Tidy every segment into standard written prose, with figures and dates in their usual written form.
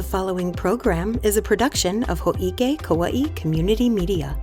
following program is a production of Hōʻike Kauaʻi Community Media.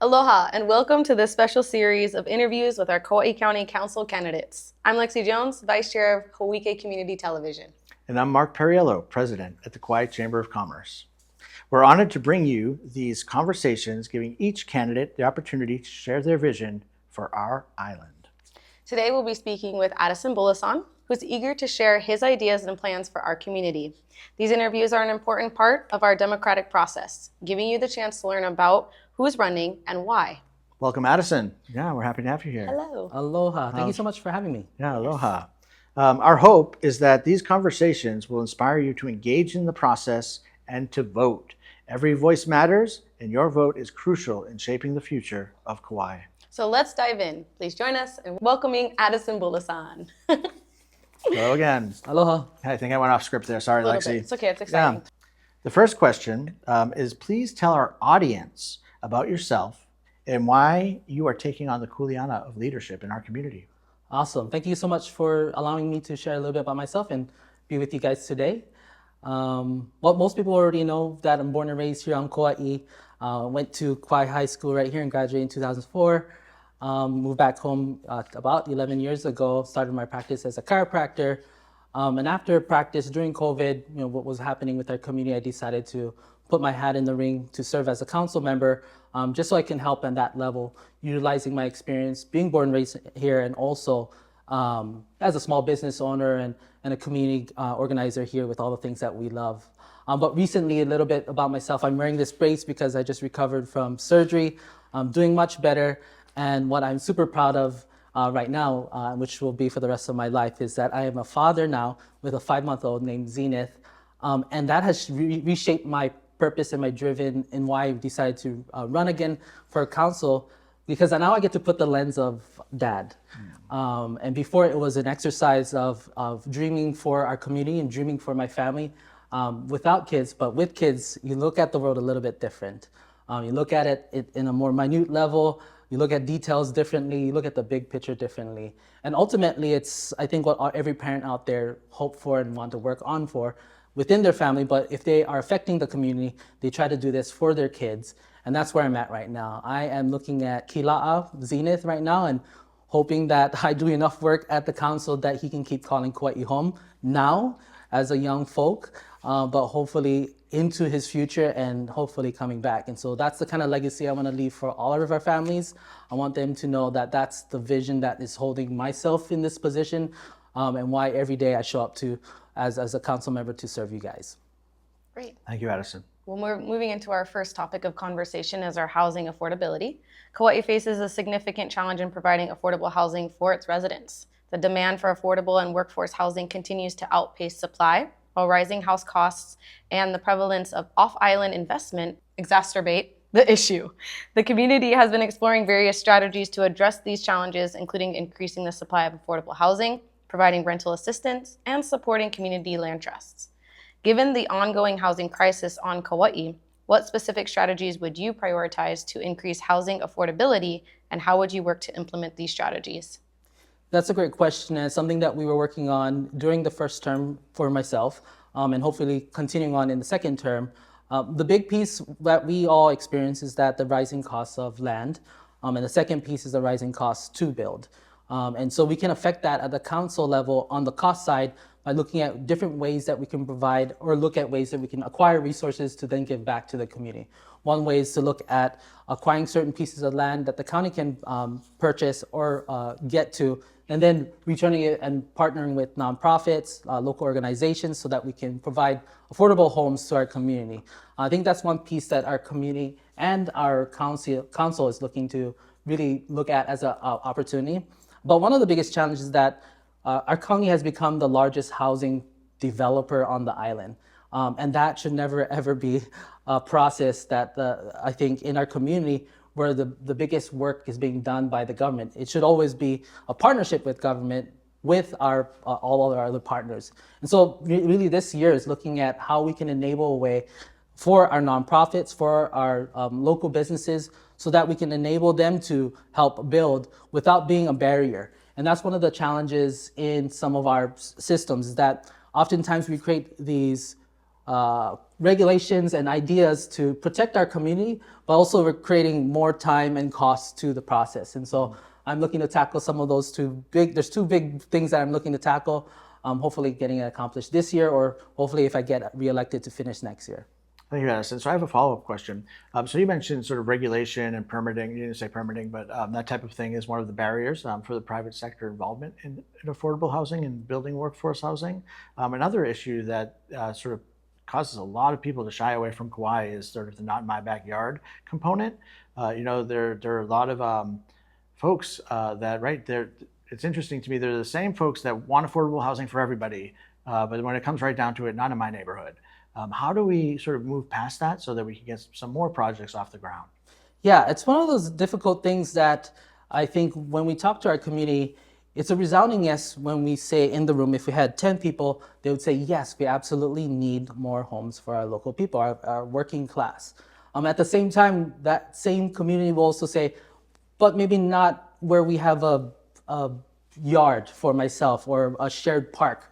Aloha and welcome to this special series of interviews with our Kauaʻi County Council candidates. I'm Lexi Jones, Vice Chair of Hōʻike Community Television. And I'm Mark Perriello, President at the Kauai Chamber of Commerce. We're honored to bring you these conversations, giving each candidate the opportunity to share their vision for our island. Today we'll be speaking with ADDISON BULOSAN, who's eager to share his ideas and plans for our community. These interviews are an important part of our democratic process, giving you the chance to learn about who's running and why. Welcome, Addison. Yeah, we're happy to have you here. Hello. Aloha. Thank you so much for having me. Yeah, aloha. Our hope is that these conversations will inspire you to engage in the process and to vote. Every voice matters, and your vote is crucial in shaping the future of Kauai. So let's dive in. Please join us in welcoming ADDISON BULOSAN. Hello again. Aloha. I think I went off script there. Sorry, Lexi. Bit. It's okay. It's exciting. Yeah. The first question is, please tell our audience about yourself and why you are taking on the kuleana of leadership in our community. Awesome. Thank you so much for allowing me to share a little bit about myself and be with you guys today. Well, most people already know that I'm born and raised here on Kauaʻi. Went to Kauai High School right here and graduated in 2004. Moved back home about 11 years ago, started my practice as a chiropractor. And after practice during COVID, what was happening with our community, I decided to put my hat in the ring to serve as a council member, just so I can help on that level, utilizing my experience, being born and raised here, and also as a small business owner and a community organizer here with all the things that we love. But recently, a little bit about myself, I'm wearing this brace because I just recovered from surgery. I'm doing much better. And what I'm super proud of right now, which will be for the rest of my life, is that I am a father now with a 5-month-old named Zenith. And that has reshaped my purpose and my driven and why I decided to run again for council, because now I get to put the lens of dad. And before, it was an exercise of dreaming for our community and dreaming for my family without kids. But with kids, you look at the world a little bit different. You look at it in a more minute level. You look at details differently. You look at the big picture differently. And ultimately, it's, I think, what every parent out there hope for and want to work on for within their family. But if they are affecting the community, they try to do this for their kids. And that's where I'm at right now. I am looking at Kila'a, Zenith right now, and hoping that I do enough work at the council that he can keep calling Kauaʻi home now as a young folk, but hopefully into his future and hopefully coming back. And so that's the kind of legacy I want to leave for all of our families. I want them to know that that's the vision that is holding myself in this position, and why every day I show up to as a council member to serve you guys. Great. Thank you, Addison. Well, we're moving into our first topic of conversation is our housing affordability. Kauaʻi faces a significant challenge in providing affordable housing for its residents. The demand for affordable and workforce housing continues to outpace supply, while rising house costs and the prevalence of off-island investment exacerbate the issue. The community has been exploring various strategies to address these challenges, including increasing the supply of affordable housing, providing rental assistance, and supporting community land trusts. Given the ongoing housing crisis on Kauaʻi, what specific strategies would you prioritize to increase housing affordability, and how would you work to implement these strategies? That's a great question, and something that we were working on during the first term for myself, and hopefully continuing on in the second term. The big piece that we all experience is that the rising costs of land, and the second piece is the rising costs to build. And so we can affect that at the council level on the cost side by looking at different ways that we can provide or look at ways that we can acquire resources to then give back to the community. One way is to look at acquiring certain pieces of land that the county can purchase or get to, and then returning it and partnering with nonprofits, local organizations, so that we can provide affordable homes to our community. I think that's one piece that our community and our council is looking to really look at as an opportunity. But one of the biggest challenges is that our county has become the largest housing developer on the island. And that should never, ever be a process that I think in our community where the biggest work is being done by the government. It should always be a partnership with government with our all of our other partners. And so really this year is looking at how we can enable a way for our nonprofits, for our local businesses, so that we can enable them to help build without being a barrier. And that's one of the challenges in some of our systems, is that oftentimes we create these regulations and ideas to protect our community, but also we're creating more time and costs to the process. And so I'm looking to tackle some of those there's two big things that I'm looking to tackle, hopefully getting it accomplished this year, or hopefully if I get reelected to finish next year. Thank you, Addison. So I have a follow-up question. So you mentioned sort of regulation and permitting. You didn't say permitting, but that type of thing is one of the barriers for the private sector involvement in affordable housing and building workforce housing. Another issue that sort of causes a lot of people to shy away from Kauaʻi is sort of the not in my backyard component. There are a lot of folks that, right, it's interesting to me, they're the same folks that want affordable housing for everybody, but when it comes right down to it, not in my neighborhood. How do we sort of move past that so that we can get some more projects off the ground? Yeah, it's one of those difficult things that I think when we talk to our community, it's a resounding yes when we say in the room, if we had 10 people, they would say, yes, we absolutely need more homes for our local people, our working class. At the same time, that same community will also say, but maybe not where we have a yard for myself or a shared park.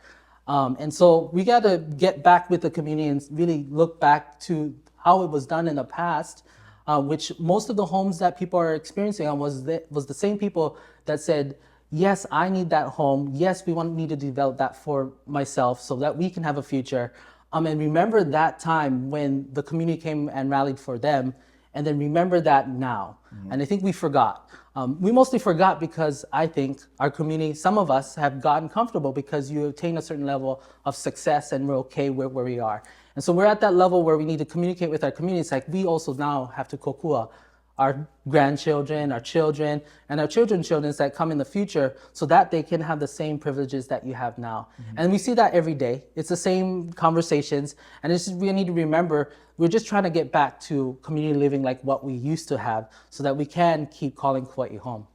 And so we got to get back with the community and really look back to how it was done in the past, which most of the homes that people are experiencing was the same people that said, yes, I need that home. Yes, we need to develop that for myself so that we can have a future. And remember that time when the community came and rallied for them, and then remember that now. Mm-hmm. And I think we forgot. We mostly forgot because I think our community, some of us have gotten comfortable because you attain a certain level of success and we're okay where we are. And so we're at that level where we need to communicate with our community. It's like we also now have to kokua our grandchildren, our children, and our children's children that come in the future so that they can have the same privileges that you have now. Mm-hmm. And we see that every day. It's the same conversations. And it's just, we need to remember, we're just trying to get back to community living like what we used to have so that we can keep calling Kauaʻi home.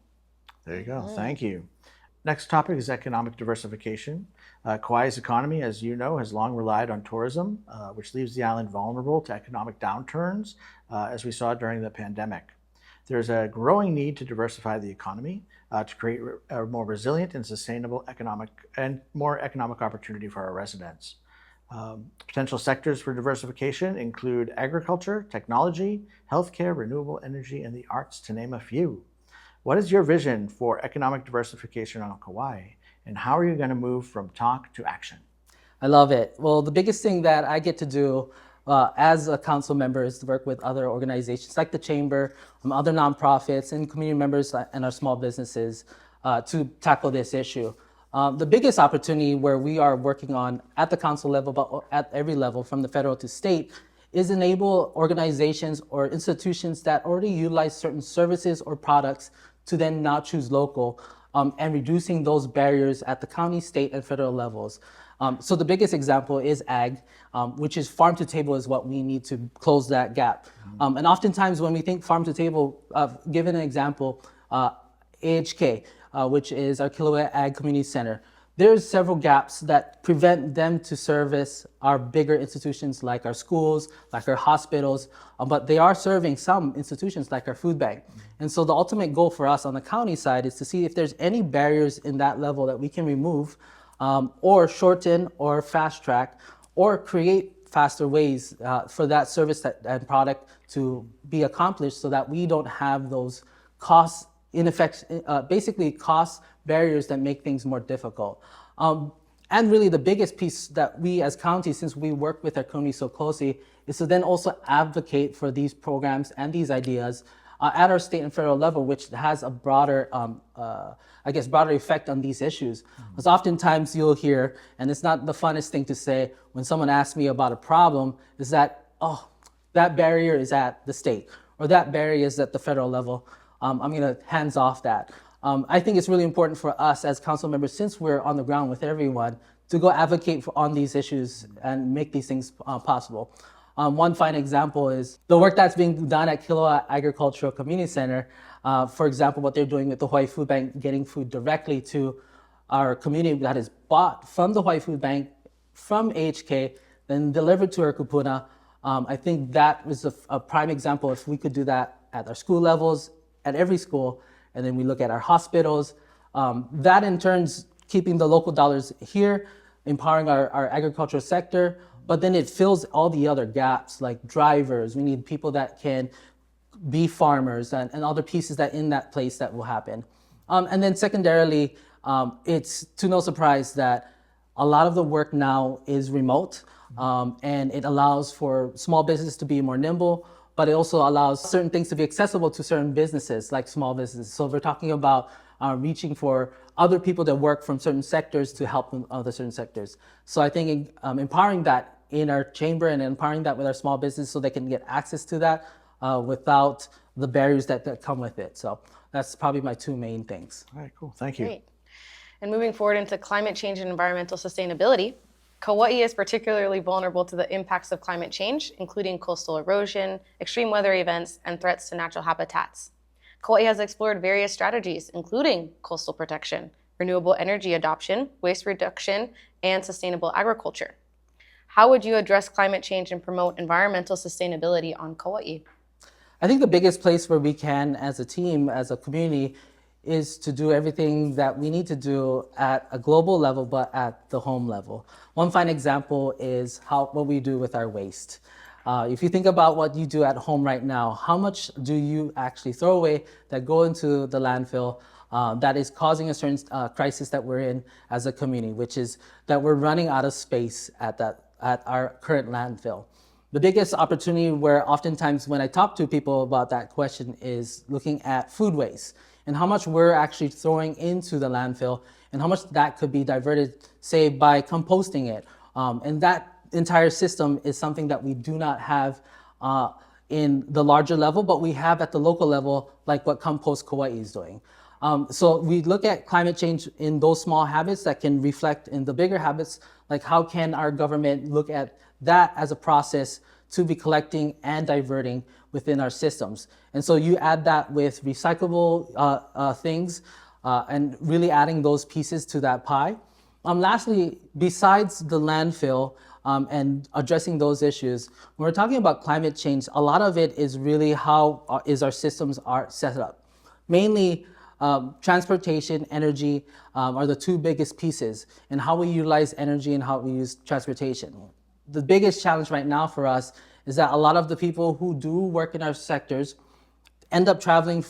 There you go. Mm-hmm. Thank you. Next topic is economic diversification. Kauai's economy, as you know, has long relied on tourism, which leaves the island vulnerable to economic downturns, as we saw during the pandemic. There's a growing need to diversify the economy to create a more resilient and sustainable more economic opportunity for our residents. Potential sectors for diversification include agriculture, technology, healthcare, renewable energy, and the arts, to name a few. What is your vision for economic diversification on Kauaʻi, and how are you going to move from talk to action? I love it. Well, the biggest thing that I get to do as a council member is to work with other organizations like the Chamber, other nonprofits, and community members and our small businesses to tackle this issue. The biggest opportunity where we are working on at the council level, but at every level from the federal to state, is enable organizations or institutions that already utilize certain services or products to then now choose local and reducing those barriers at the county, state, and federal levels. So the biggest example is ag, which is farm to table is what we need to close that gap. And oftentimes when we think farm to table, given an example, AHK, which is our Kilauea Ag Community Center, there's several gaps that prevent them to service our bigger institutions like our schools, like our hospitals, but they are serving some institutions like our food bank. And so the ultimate goal for us on the county side is to see if there's any barriers in that level that we can remove or shorten or fast track or create faster ways for that service and product to be accomplished so that we don't have those costs, basically cost barriers that make things more difficult. And really the biggest piece that we as county, since we work with our community so closely, is to then also advocate for these programs and these ideas at our state and federal level, which has a broader, broader effect on these issues. Because oftentimes you'll hear, and it's not the funnest thing to say when someone asks me about a problem, is that, oh, that barrier is at the state, or that barrier is at the federal level. I'm gonna hands off that. I think it's really important for us as council members, since we're on the ground with everyone, to go advocate on these issues and make these things possible. One fine example is the work that's being done at Kilauea Agricultural Community Center. For example, what they're doing with the Hawaii Food Bank, getting food directly to our community that is bought from the Hawaii Food Bank, from AHK, then delivered to our kupuna. I think that was a prime example. If we could do that at our school levels, at every school, and then we look at our hospitals, that in turns keeping the local dollars here, empowering our agricultural sector, but then it fills all the other gaps like drivers. We need people that can be farmers and other pieces that in that place that will happen. And then secondarily, it's to no surprise that a lot of the work now is remote, and it allows for small business to be more nimble, but it also allows certain things to be accessible to certain businesses, like small businesses. So we're talking about reaching for other people that work from certain sectors to help in other certain sectors. So I think empowering that in our chamber and empowering that with our small business so they can get access to that without the barriers that come with it. So that's probably my two main things. All right, cool. Thank you. Great. And moving forward into climate change and environmental sustainability, Kauaʻi is particularly vulnerable to the impacts of climate change, including coastal erosion, extreme weather events, and threats to natural habitats. Kauaʻi has explored various strategies, including coastal protection, renewable energy adoption, waste reduction, and sustainable agriculture. How would you address climate change and promote environmental sustainability on Kauaʻi? I think the biggest place where we can, as a team, as a community, is to do everything that we need to do at a global level, but at the home level. One fine example is what we do with our waste. If you think about what you do at home right now, how much do you actually throw away that go into the landfill that is causing a certain crisis that we're in as a community, which is that we're running out of space at our current landfill. The biggest opportunity where oftentimes when I talk to people about that question is looking at food waste and how much we're actually throwing into the landfill and how much that could be diverted, say, by composting it. And that entire system is something that we do not have in the larger level, but we have at the local level, like what Compost Kauaʻi is doing. So we look at climate change in those small habits that can reflect in the bigger habits, like how can our government look at that as a process to be collecting and diverting within our systems. And so you add that with recyclable things and really adding those pieces to that pie. Lastly, besides the landfill and addressing those issues, when we're talking about climate change, a lot of it is really how our systems are set up. Mainly transportation, energy are the two biggest pieces, and how we utilize energy and how we use transportation. The biggest challenge right now for us is that a lot of the people who do work in our sectors end up traveling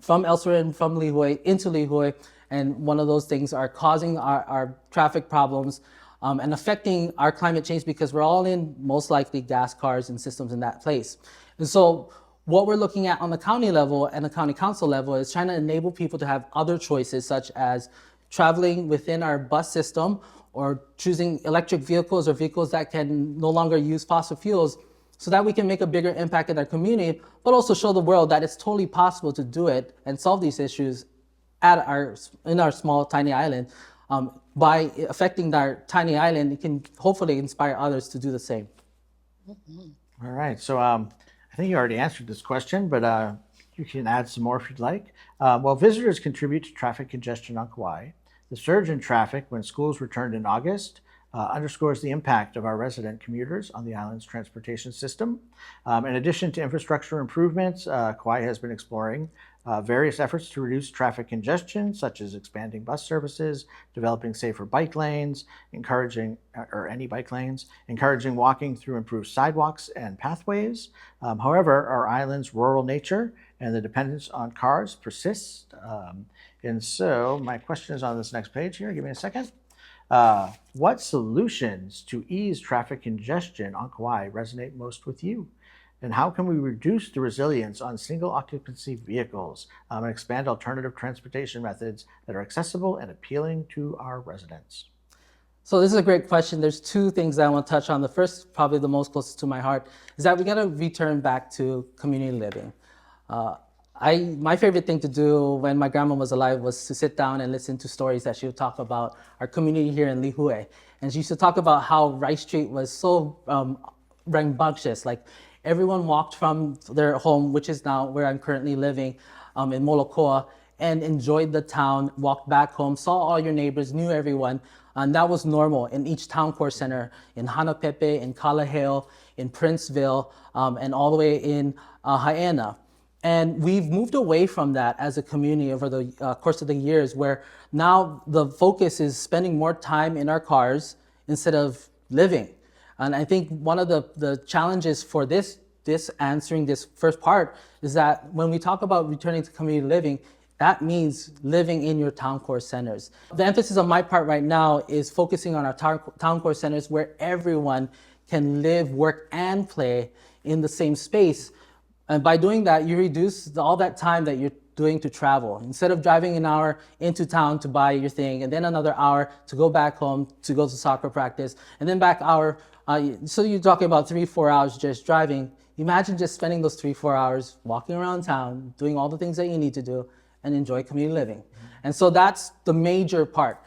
from elsewhere and from Lihue into Lihue, and one of those things are causing our traffic problems and affecting our climate change because we're all in most likely gas cars and systems in that place. And so what we're looking at on the county level and the county council level is trying to enable people to have other choices, such as traveling within our bus system or choosing electric vehicles or vehicles that can no longer use fossil fuels, so that we can make a bigger impact in our community, but also show the world that it's totally possible to do it and solve these issues in our small, tiny island. By affecting our tiny island, it can hopefully inspire others to do the same. All right, so I think you already answered this question, but you can add some more if you'd like. While visitors contribute to traffic congestion on Kauai, the surge in traffic when schools returned in August underscores the impact of our resident commuters on the island's transportation system. In addition to infrastructure improvements, Kauai has been exploring various efforts to reduce traffic congestion, such as expanding bus services, developing safer bike lanes, encouraging walking through improved sidewalks and pathways. However, our island's rural nature and the dependence on cars persist. And so my question is on this next page here. Give me a second. What solutions to ease traffic congestion on Kauai resonate most with you? And how can we reduce the resilience on single occupancy vehicles and expand alternative transportation methods that are accessible and appealing to our residents? So this is a great question. There's two things that I want to touch on. The first, probably the most closest to my heart, is that we got to return back to community living. My favorite thing to do when my grandma was alive was to sit down and listen to stories that she would talk about our community here in Lihue. And she used to talk about how Rice Street was so rambunctious. Like everyone walked from their home, which is now where I'm currently living in Molokoa, and enjoyed the town, walked back home, saw all your neighbors, knew everyone. And that was normal in each town core center, in Hanapepe, in Kalaheo, in Princeville, and all the way in Haena. And we've moved away from that as a community over the course of the years, where now the focus is spending more time in our cars instead of living. And I think one of the challenges for this answering this first part is that when we talk about returning to community living, that means living in your town core centers. The emphasis on my part right now is focusing on our town core centers where everyone can live, work, and play in the same space. And by doing that, you reduce all that time that you're doing to travel. Instead of driving an hour into town to buy your thing, and then another hour to go back home to go to soccer practice, and then back hour, so you're talking about 3-4 hours just driving. Imagine just spending those 3-4 hours walking around town, doing all the things that you need to do, and enjoy community living. And so that's the major part.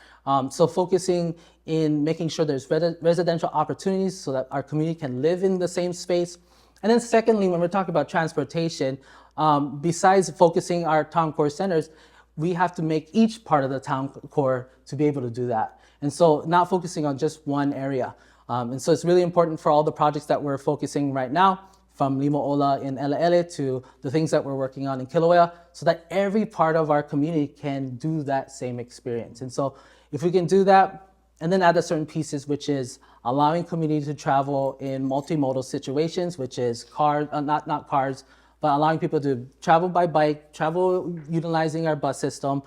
So focusing in making sure there's residential opportunities so that our community can live in the same space. And then secondly, when we're talking about transportation, besides focusing our town core centers, we have to make each part of the town core to be able to do that. And so not focusing on just one area. And so it's really important for all the projects that we're focusing right now, from Lima'ola in Ele'ele to the things that we're working on in Kilauea, so that every part of our community can do that same experience. And so if we can do that, and then add a certain pieces, which is allowing community to travel in multimodal situations, which is cars, not cars, but allowing people to travel by bike, travel utilizing our bus system.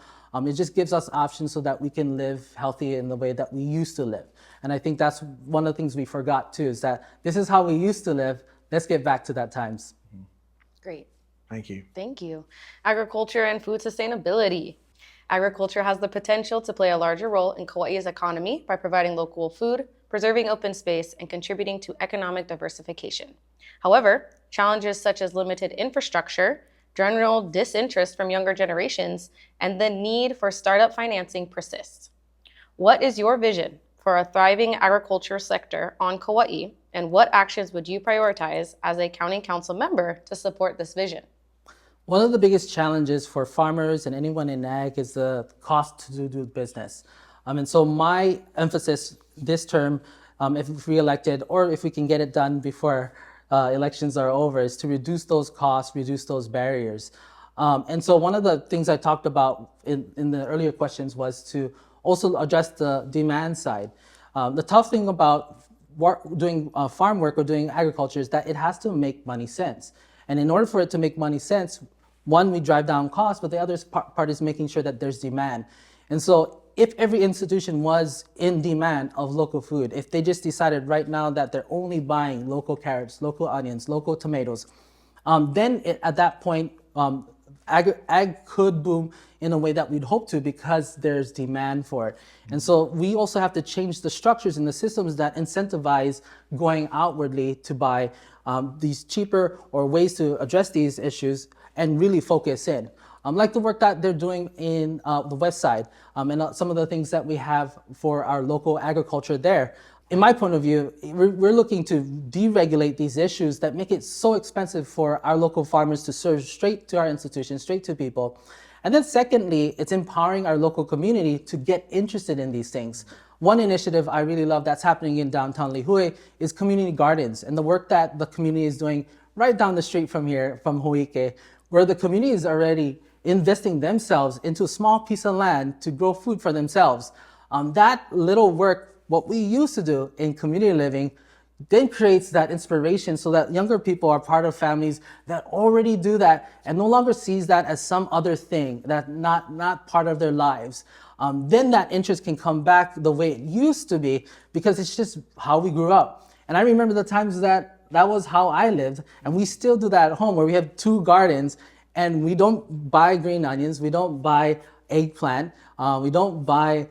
It just gives us options so that we can live healthy in the way that we used to live. And I think that's one of the things we forgot too, is that this is how we used to live. Let's get back to that times. Great. Thank you. Thank you. Agriculture and food sustainability. Agriculture has the potential to play a larger role in Kauaʻi's economy by providing local food, preserving open space, and contributing to economic diversification. However, challenges such as limited infrastructure, general disinterest from younger generations, and the need for startup financing persist. What is your vision for a thriving agriculture sector on Kauaʻi, and what actions would you prioritize as a county council member to support this vision? One of the biggest challenges for farmers and anyone in ag is the cost to do business. And so my emphasis this term, if re-elected, or if we can get it done before elections are over, is to reduce those costs, reduce those barriers. And so one of the things I talked about in the earlier questions was to also address the demand side. The tough thing about doing farm work or doing agriculture is that it has to make money sense. And in order for it to make money sense, one, we drive down costs, but the other part is making sure that there's demand. And so if every institution was in demand of local food, if they just decided right now that they're only buying local carrots, local onions, local tomatoes, then at that point, ag could boom in a way that we'd hope to, because there's demand for it. And so we also have to change the structures and the systems that incentivize going outwardly to buy these cheaper or ways to address these issues and really focus in. Like the work that they're doing in the West Side, and some of the things that we have for our local agriculture there. In my point of view, we're looking to deregulate these issues that make it so expensive for our local farmers to serve straight to our institutions, straight to people. And then secondly, it's empowering our local community to get interested in these things. One initiative I really love that's happening in downtown Lihue is community gardens, and the work that the community is doing right down the street from here, from Hōʻike, where the community is already investing themselves into a small piece of land to grow food for themselves. That little work, what we used to do in community living, then creates that inspiration so that younger people are part of families that already do that and no longer sees that as some other thing, that not part of their lives. Then that interest can come back the way it used to be, because it's just how we grew up. And I remember the times that was how I lived, and we still do that at home, where we have 2 gardens and we don't buy green onions, we don't buy eggplant, we don't buy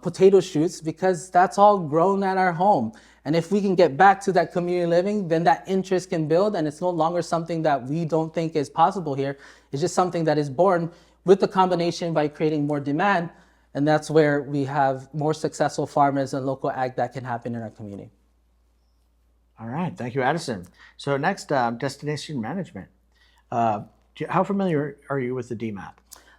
potato shoots, because that's all grown at our home. And if we can get back to that community living, then that interest can build, and it's no longer something that we don't think is possible here. It's just something that is born with the combination by creating more demand, and that's where we have more successful farmers and local ag that can happen in our community. All right, thank you, Addison. So next, destination management. How familiar are you with the DMAP?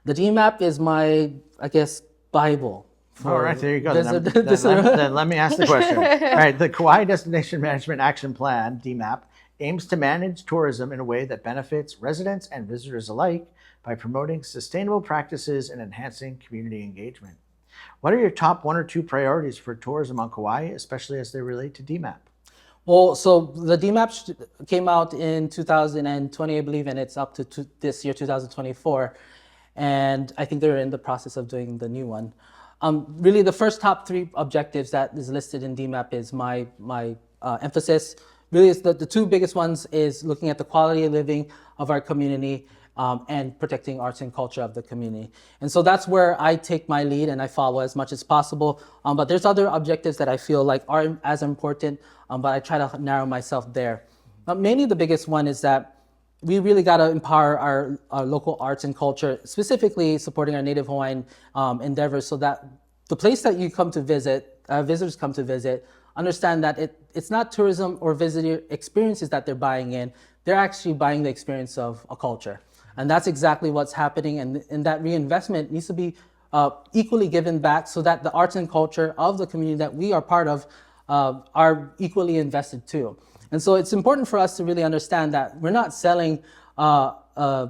The DMAP is my, I guess, Bible. All right, there you go. Then Then let me ask the question. All right, the Kauai Destination Management Action Plan, DMAP, aims to manage tourism in a way that benefits residents and visitors alike by promoting sustainable practices and enhancing community engagement. What are your top 1 or 2 priorities for tourism on Kauai, especially as they relate to DMAP? Well, so the DMAP came out in 2020, I believe, and it's up to this year, 2024. And I think they're in the process of doing the new one. Really, the first top 3 objectives that is listed in DMAP is my emphasis. Really, the 2 biggest ones is looking at the quality of living of our community and protecting arts and culture of the community. And so that's where I take my lead and I follow as much as possible. But there's other objectives that I feel like are as important, but I try to narrow myself there. Mainly the biggest one is that we really got to empower our local arts and culture, specifically supporting our Native Hawaiian endeavors, so that the place that you come to visit, visitors come to visit, understand that it's not tourism or visitor experiences that they're buying in, they're actually buying the experience of a culture. And that's exactly what's happening, and that reinvestment needs to be equally given back so that the arts and culture of the community that we are part of are equally invested too. And so it's important for us to really understand that we're not selling a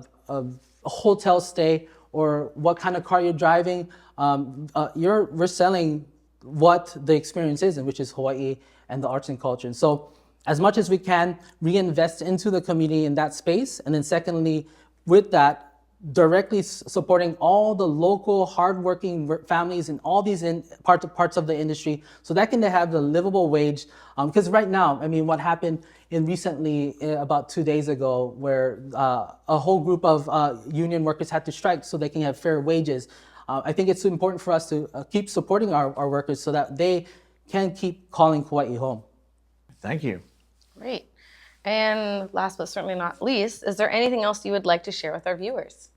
hotel stay or what kind of car you're driving. We're selling what the experience is, which is Hawaii and the arts and culture. And so as much as we can, reinvest into the community in that space. And then secondly, with that, directly supporting all the local hardworking families in all these parts of the industry so that can have the livable wage. Because right now, I mean, what happened recently, about 2 days ago, where a whole group of union workers had to strike so they can have fair wages. I think it's important for us to keep supporting our workers so that they can keep calling Kauaʻi home. Thank you. Great. And last but certainly not least, is there anything else you would like to share with our viewers?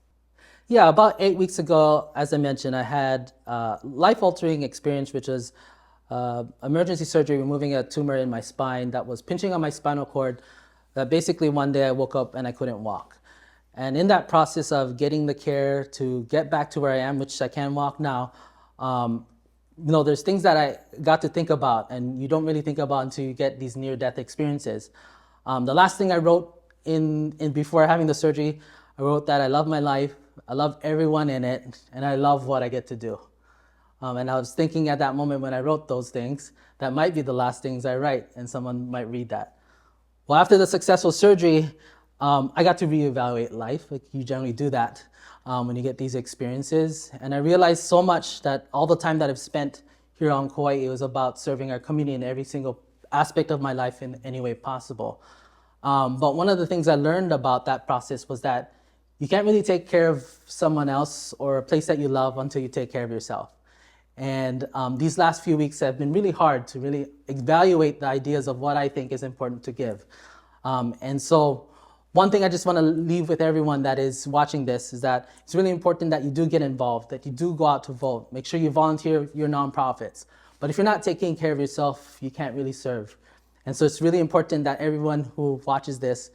Yeah, about 8 weeks ago, as I mentioned, I had a life-altering experience, which was emergency surgery, removing a tumor in my spine that was pinching on my spinal cord. Basically, one day I woke up and I couldn't walk. And in that process of getting the care to get back to where I am, which I can walk now, there's things that I got to think about, and you don't really think about until you get these near-death experiences. The last thing I wrote in before having the surgery, I wrote that I love my life, I love everyone in it, and I love what I get to do. And I was thinking at that moment when I wrote those things, that might be the last things I write, and someone might read that. Well, after the successful surgery, I got to reevaluate life. Like you generally do that when you get these experiences. And I realized so much that all the time that I've spent here on Kauai, it was about serving our community in every single aspect of my life in any way possible. But one of the things I learned about that process was that you can't really take care of someone else or a place that you love until you take care of yourself. And these last few weeks have been really hard to really evaluate the ideas of what I think is important to give. And so one thing I just want to leave with everyone that is watching this is that it's really important that you do get involved, that you do go out to vote. Make sure you volunteer your nonprofits. But if you're not taking care of yourself, you can't really serve. And so it's really important that everyone who watches this,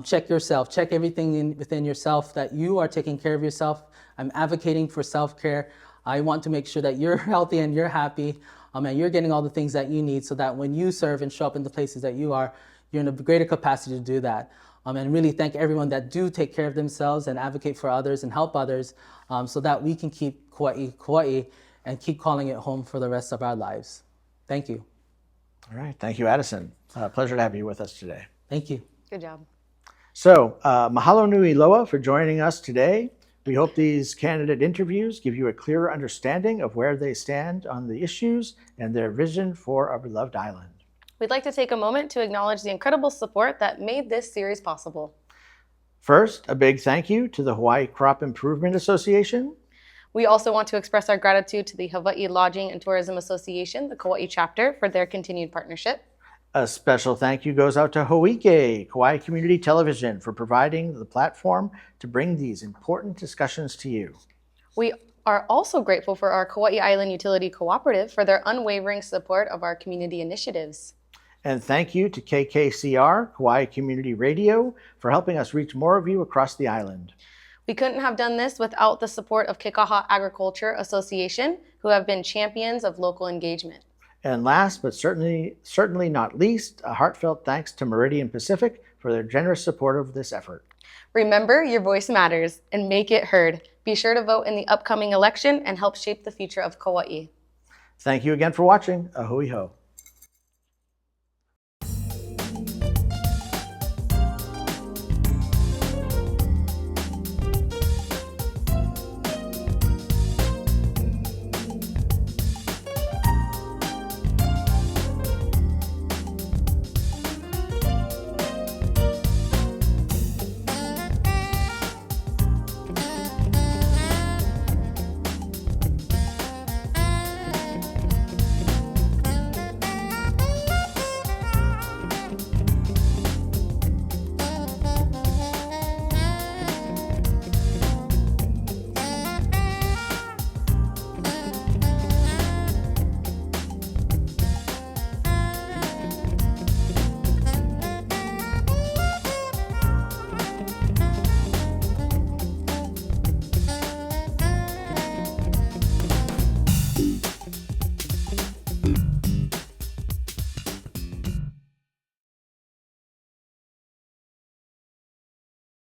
check yourself, check everything within yourself, that you are taking care of yourself. I'm advocating for self-care. I want to make sure that you're healthy and you're happy, and you're getting all the things that you need so that when you serve and show up in the places that you are, you're in a greater capacity to do that. And really thank everyone that do take care of themselves and advocate for others and help others, so that we can keep Kauaʻi and keep calling it home for the rest of our lives. Thank you. All right. Thank you, Addison. Pleasure to have you with us today. Thank you. Good job. So, mahalo nui loa for joining us today. We hope these candidate interviews give you a clearer understanding of where they stand on the issues and their vision for our beloved island. We'd like to take a moment to acknowledge the incredible support that made this series possible. First, a big thank you to the Hawaii Crop Improvement Association. We also want to express our gratitude to the Hawaii Lodging and Tourism Association, the Kauaʻi chapter, for their continued partnership. A special thank you goes out to Hōʻike, Kauai Community Television, for providing the platform to bring these important discussions to you. We are also grateful for our Kauaʻi Island Utility Cooperative for their unwavering support of our community initiatives. And thank you to KKCR, Kauai Community Radio, for helping us reach more of you across the island. We couldn't have done this without the support of Kekaha Agriculture Association, who have been champions of local engagement. And last but certainly not least, a heartfelt thanks to Meridian Pacific for their generous support of this effort. Remember, your voice matters and make it heard. Be sure to vote in the upcoming election and help shape the future of Kauaʻi. Thank you again for watching. A hui hou.